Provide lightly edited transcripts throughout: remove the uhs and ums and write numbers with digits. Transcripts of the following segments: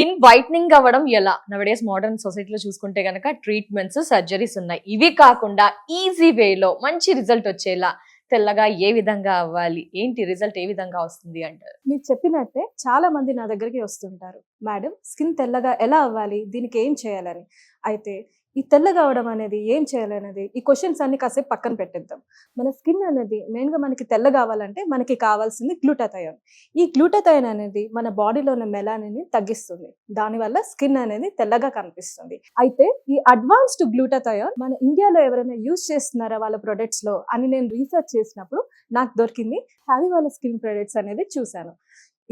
Skin whitening అవ్వడం ఎలా? నవడేస్ modern సొసైటీలో చూసుకుంటే గనక ట్రీట్మెంట్స్, సర్జరీస్ ఉన్నాయి. ఇవి కాకుండా ఈజీ వేలో మంచి రిజల్ట్ వచ్చేలా తెల్లగా ఏ విధంగా అవ్వాలి? ఏంటి రిజల్ట్ ఏ విధంగా వస్తుంది అంటారు? మీరు చెప్పినట్టే చాలా మంది నా దగ్గరికి వస్తుంటారు. మేడం, స్కిన్ తెల్లగా ఎలా అవ్వాలి? దీనికి ఏం చేయాలని. అయితే ఈ తెల్లగా అవ్వడం అనేది ఏం చేయాలనేది ఈ క్వశ్చన్స్ అన్ని కాసేపు పక్కన పెట్టేద్దాం. మన స్కిన్ అనేది మెయిన్గా మనకి తెల్లగా అవ్వాలంటే మనకి కావాల్సింది గ్లూటాథయోన్. ఈ గ్లూటాథయోన్ అనేది మన బాడీలో ఉన్న మెలానిన్ని తగ్గిస్తుంది. దానివల్ల స్కిన్ అనేది తెల్లగా కనిపిస్తుంది. అయితే ఈ అడ్వాన్స్డ్ గ్లూటాథయోన్ మన ఇండియాలో ఎవరైనా యూజ్ చేస్తున్నారా వాళ్ళ ప్రొడక్ట్స్ లో అని నేను రీసెర్చ్ చేసినప్పుడు నాకు దొరికింది హ్యావీ వాళ్ళ స్కిన్ ప్రొడక్ట్స్ అనేది చూశాను.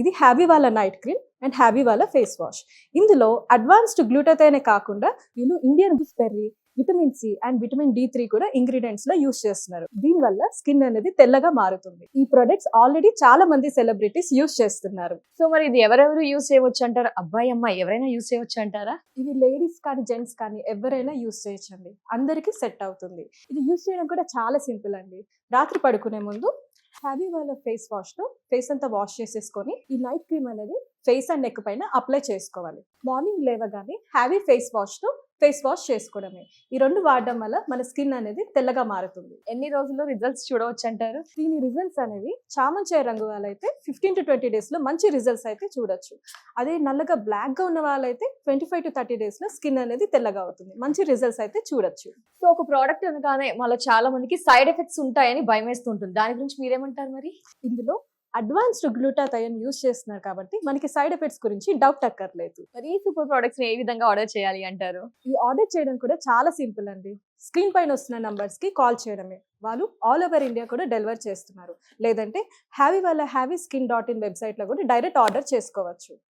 ఇది హ్యావీ వాళ్ళ నైట్ క్రీమ్ అండ్ హ్యావీ వాళ్ళ ఫేస్ వాష్. ఇందులో అడ్వాన్స్డ్ గ్లూటాథయోనే కాకుండా వీళ్ళు Indian gooseberry, vitamin C and vitamin D3 కూడా ఇంగ్రీడియంట్స్ లో యూస్ చేస్తున్నారు. దీనివల్ల స్కిన్ అనేది తెల్లగా మారుతుంది. ఈ ప్రొడక్ట్స్ ఆల్రెడీ చాలా మంది సెలబ్రిటీస్ యూస్ చేస్తున్నారు. సో మరి ఇది ఎవరెవరు యూజ్ చేయవచ్చు అంటారు? అబ్బాయి, అమ్మాయి ఎవరైనా యూజ్ చేయవచ్చు అంటారా? ఇవి లేడీస్ కానీ జెంట్స్ కానీ ఎవరైనా యూస్ చేయొచ్చండి. అందరికీ సెట్ అవుతుంది. ఇది యూస్ చేయడం కూడా చాలా సింపుల్ అండి. రాత్రి పడుకునే ముందు హ్యావీ వాళ్ళ ఫేస్ వాష్ తో ఫేస్ అంతా వాష్ చేసేసుకొని ఈ నైట్ క్రీమ్ అనేది ఫేస్ అండ్ నెక్ పైన అప్లై చేసుకోవాలి. మార్నింగ్ లేవగానే హ్యావీ ఫేస్ వాష్ తో ఫేస్ వాష్ చేసుకోవడమే. ఈ రెండు వాడడం వల్ల మన స్కిన్ అనేది తెల్లగా మారుతుంది. ఎన్ని రోజుల్లో రిజల్ట్స్ చూడవచ్చు అంటారు? దీని రిజల్ట్స్ అనేవి చామంచాయ రంగు వాళ్ళైతే 15 to 20 days లో మంచి రిజల్ట్స్ అయితే చూడొచ్చు. అదే నల్లగా బ్లాక్ గా ఉన్న వాళ్ళైతే 25 to 30 days లో స్కిన్ అనేది తెల్లగా అవుతుంది. మంచి రిజల్ట్స్ అయితే చూడొచ్చు. సో ఒక ప్రోడక్ట్ అనగానే మళ్ళీ చాలా మందికి సైడ్ ఎఫెక్ట్స్ ఉంటాయని భయం వేస్తుంటుంది. దాని గురించి మీరేమంటారు మరి? ఇందులో అడ్వాన్స్డ్ గ్లూటాథయోన్ యూస్ చేస్తున్నారు కాబట్టి మనకి సైడ్ ఎఫెక్ట్స్ గురించి డౌట్ అక్కర్లేదు. మరి ఈ సూపర్ ప్రొడక్ట్స్ ఏ విధంగా ఆర్డర్ చేయాలి అంటారు? ఈ ఆర్డర్ చేయడం కూడా చాలా సింపుల్ అండి. స్క్రీన్ పైన వస్తున్న నంబర్స్ కి కాల్ చేయడమే. వాళ్ళు ఆల్ ఓవర్ ఇండియా కూడా డెలివర్ చేస్తున్నారు. లేదంటే హ్యావీ వాళ్ళ హ్యావీ స్కిన్.in వెబ్సైట్ లో కూడా డైరెక్ట్ ఆర్డర్ చేసుకోవచ్చు.